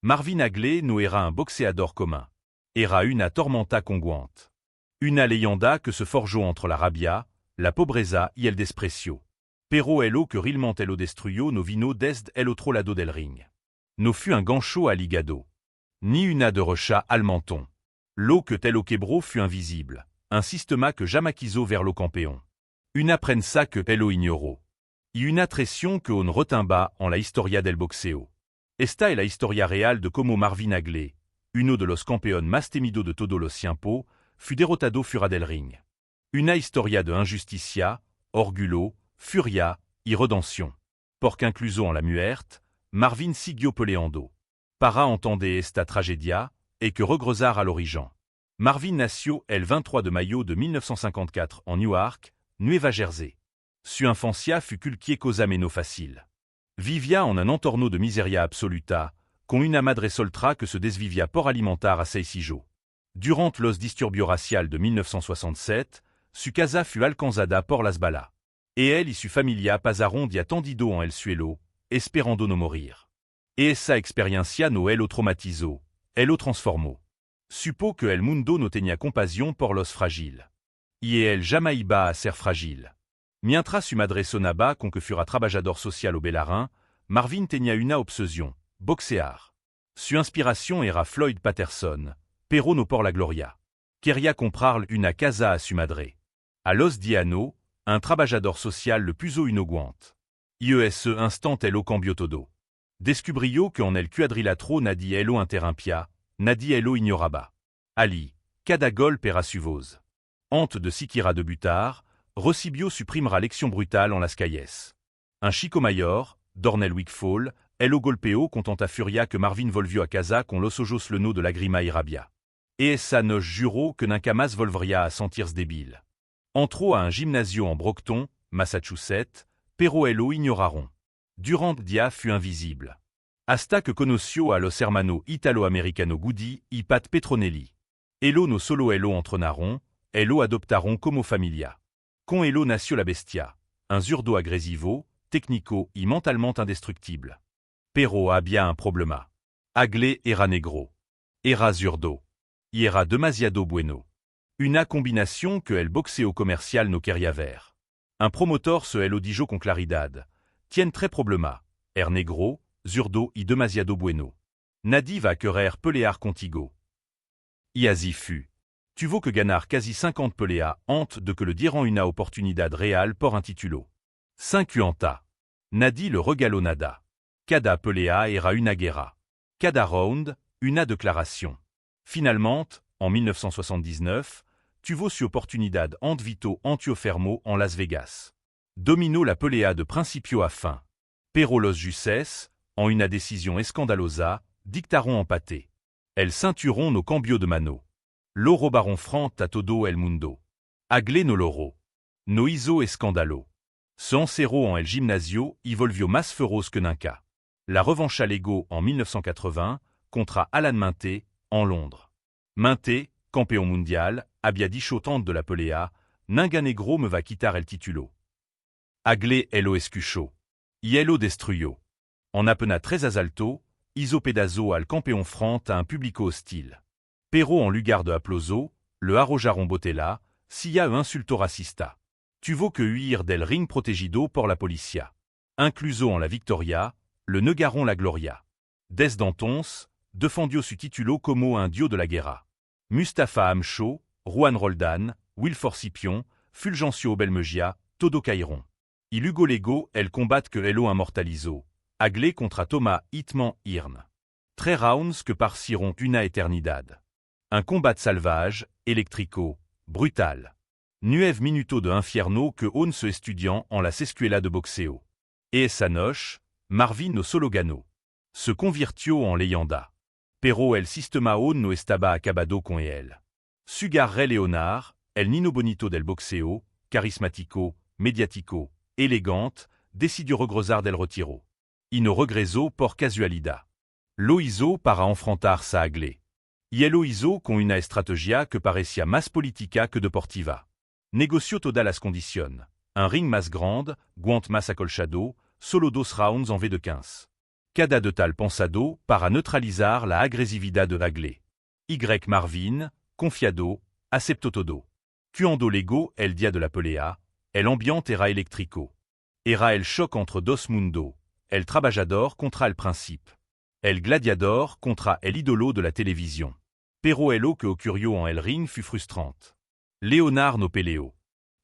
Marvin Aglé no era un boxeador commun. Era una tormenta conguante. Una leyenda que se forjó entre la rabia, la pobreza y el desprecio. Pero elo que realmente elo destruyó no vino desde el otro lado del ring. No fut un gancho al hígado. Ni una de rocha al menton. Lo que tel o quebró fut invisible. Un sistema que jamais quiso vers lo campeón. Una prensa que elo ignoró. Y una traición que on retimba en la historia del boxeo. Esta es la historia real de como Marvin Aglé, uno de los campeones más temido de todo los tiempos, fut derrotado fuera del ring. Una historia de injusticia, orgullo, furia y redención. Porque incluso en la muerte, Marvin siguió peleando. Para entender esta tragedia, et que regresar à l'origine. Marvin nació el 23 de mayo de 1954 en Newark, Nueva Jersey. Su infancia fut culquier cosa menos facile. Vivia en un entorno de miseria absoluta, con una madre soltra que se desvivia por alimentar a seis hijos. Durant los disturbios raciales de 1967, su casa fut alcanzada por las balas. Et elle y su familia pasaron dia tendido en el suelo, esperando no morir. Et esa experiencia no el o traumatizó, el o transformó. Supo que el mundo no tenía compasión por los fragiles. Y el jamais iba a ser fragile. Mientras su madre sonaba con que fura trabajador social au Bellarrin, Marvin tenía una obsesión, boxear. Su inspiración era Floyd Patterson, pero no por la gloria. Quería comprar una casa a su madre. A los diano, un trabajador social le puso une guante. Y ese instant el o cambió todo. Descubrió que en el cuadrilátero nadie elo interrumpia, nadie elo ignoraba. Ali, cada golpe era su voz. Honte de siquiera debutar, Recibió su primera lección brutal en las calles. Un chico mayor, Dornell Wigfall, elo golpeó con tanta furia que Marvin volvió a casa con los ojos llenos de lágrima y rabia. Et esa nos juró que nunca más volvería a sentirse débil. Entró a un gimnasio en Brockton, Massachusetts, pero elo ignoraron. Durant dia fut invisible. Hasta que conoció a los hermanos italo-americano Goody y Pat Petronelli. Elo no solo elo entrenaron, elo adoptaron como familia. Con elo nació la bestia, un zurdo agresivo, técnico y mentalmente indestructible. Pero había un problema. Aglé era negro. Era zurdo. Y era demasiado bueno. Una combinación que el boxeo comercial no quería ver. Un promotor se elo dijo con claridad. Tien tres problema. Negro, zurdo y demasiado bueno. Nadie va querer pelear contigo. Y así fut. Tuvo que ganar quasi 50 peleas antes de que le dieran una oportunidad real por un título. 50. Nadie le regaló nada. Cada pelea era una guerra. Cada round, una declaración. Finalement, en 1979, tuvo su oportunidad ante Vito Antiofermo en Las Vegas. Dominó la pelea de principio a fin. Pero los jueces, en una decisión escandalosa, dictaron empate. El cinturón no cambió de mano. Lo robaron frente a todo el mundo. Aglé no loro. No hizo escándalo. Se encerró en el gimnasio y volvió más feroz que nunca. La revanche llegó en 1980 contra Alan Minte, en Londres. Minte, campeón mundial, había dicho tant de la pelea, ninguém negro me va quitar el título. Aglé elo escuchó. Y elo destruyó. En apenas 3 asaltos, hizo pedazo al campeón frente a un público hostil. Pero en lugar de aplauso, le arrojaron botella, sia insulto racista. Tuvo que huir del ring protegido por la policía. Incluso en la victoria, le negaron la gloria. Desde entonces, defendió su título como un dios de la guerra. Mustafa Amcho, Juan Roldan, Wilford Scipion, Fulgencio Belmejia, todo cayeron. Y luego llegó el combat que elo immortalizó. Aglé contra Thomas Hitman Hearn. 3 rounds que parecieron una eternidad. Un combat salvage, électrico, brutal. 9 minutos de infierno que on se estudiant en la escuela de boxeo. Et esa noche, Marvin no solo ganó. Se convirtió en leyenda. Pero el sistema aún no estaba acabado con él. Su Rey Leonard, el Nino Bonito del boxeo, carismático, mediático, elegante, decidió regresar del retiro. Y no regresó por casualidad. Lo hizo para enfrentarse a Aglé. Y él lo hizo con una estrategia que parecía más política que deportiva. Negoció todas las condiciones. Un ring más grande, guante más acolchado, solo 2 rounds en vez de 15. Cada de tal pensado para neutralizar la agresividad de Aglé. Y Marvin, confiado, acepto todo. Cuando lego el dia de la pelea, el ambiente era eléctrico. Era el choc entre dos mundo, el trabajador contra el principe. El gladiador contra el idolo de la télévision. Pero el que ocurrió en el ring fut frustrante. Leonard no peleó.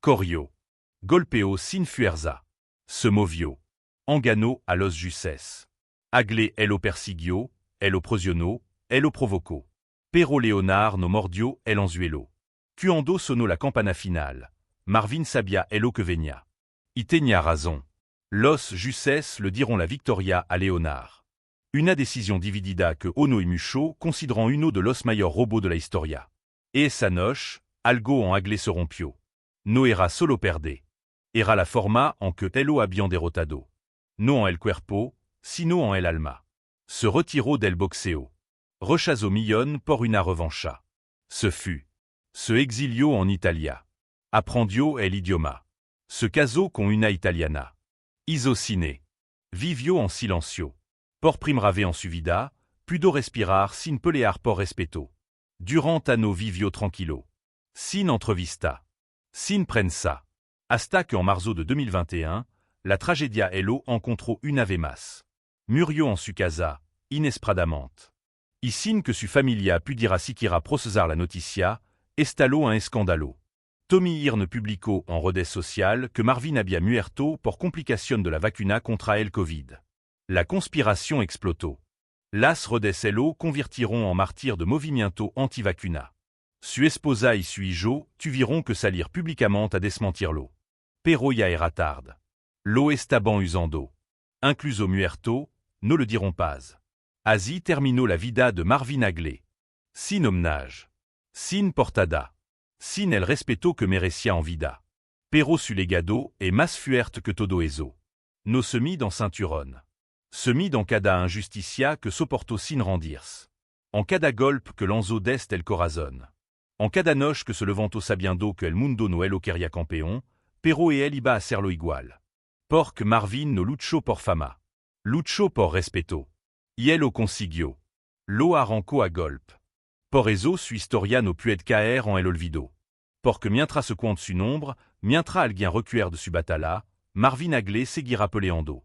Corrió. Golpeó sin fuerza. Se movió. Enganó a los jueces. Aglé el persiguió, el presionó, el provocó. Pero Leonard no mordió el anzuelo. Cuando sonó la campana final, Marvin sabía el que venía. Y tenía razón. Los jueces le diront la victoria a Leonard. Una decisión dividida que Ono y Mucho considérant uno de los mayor robots de la historia. Et esa noche, algo en Aglé se rompió. No era solo perder. Era la forma en que él lo habían derrotado. No en el cuerpo, sino en el alma. Se retiró del boxeo. Rechazó millón por una revancha. Se fut. Se exilió en Italia. Aprendió el idioma. Se casó con una italiana. Hizo cine. Vivió en silencio. Por primera vez en su vida, pudo respirar sin pelear por respeto. Durant anno vivió tranquilo. Sin entrevista. Sin prensa. Hasta que en marzo de 2021, la tragedia Elo encontró una vez más. Murió en su casa, inesperadamente. Y sin que su familia pudiera siquiera procesar la noticia, estalló un escándalo. Tommy Hearn publicó en redes sociales que Marvin había muerto por complicación de la vacuna contra el COVID. La conspiration explotó. Las redes Elo convirtieron en martyr de movimiento anti-vacuna. Su esposa y su hijo tuvieron que salir públicamente a desmentirlo. Pero ya era tarde. Lo estaban usando. Incluso muerto, no le diront pas. Así terminó la vida de Marvin Aglé. Sin hommage. Sin portada. Sin el respeto que merecía en vida. Pero su legado es más fuerte que todo eso. No se mit dans cinturón. Se mit dans cada injusticia que soportó sin rendirse. En cada golpe que lanzó desde el corazón. En cada noche que se levantó sabiendo que el mundo no lo quería campeón, pero él iba a hacerlo igual. Porque Marvin no luchó por fama. Luchó por respeto. Y él lo consiguió. Lo arrancó a golpe. Por eso su historia no puede caer en el olvido. Porque mientras se cuente su nombre, mientras alguien recuerde su batalla, Marvin Aglé seguira peleando.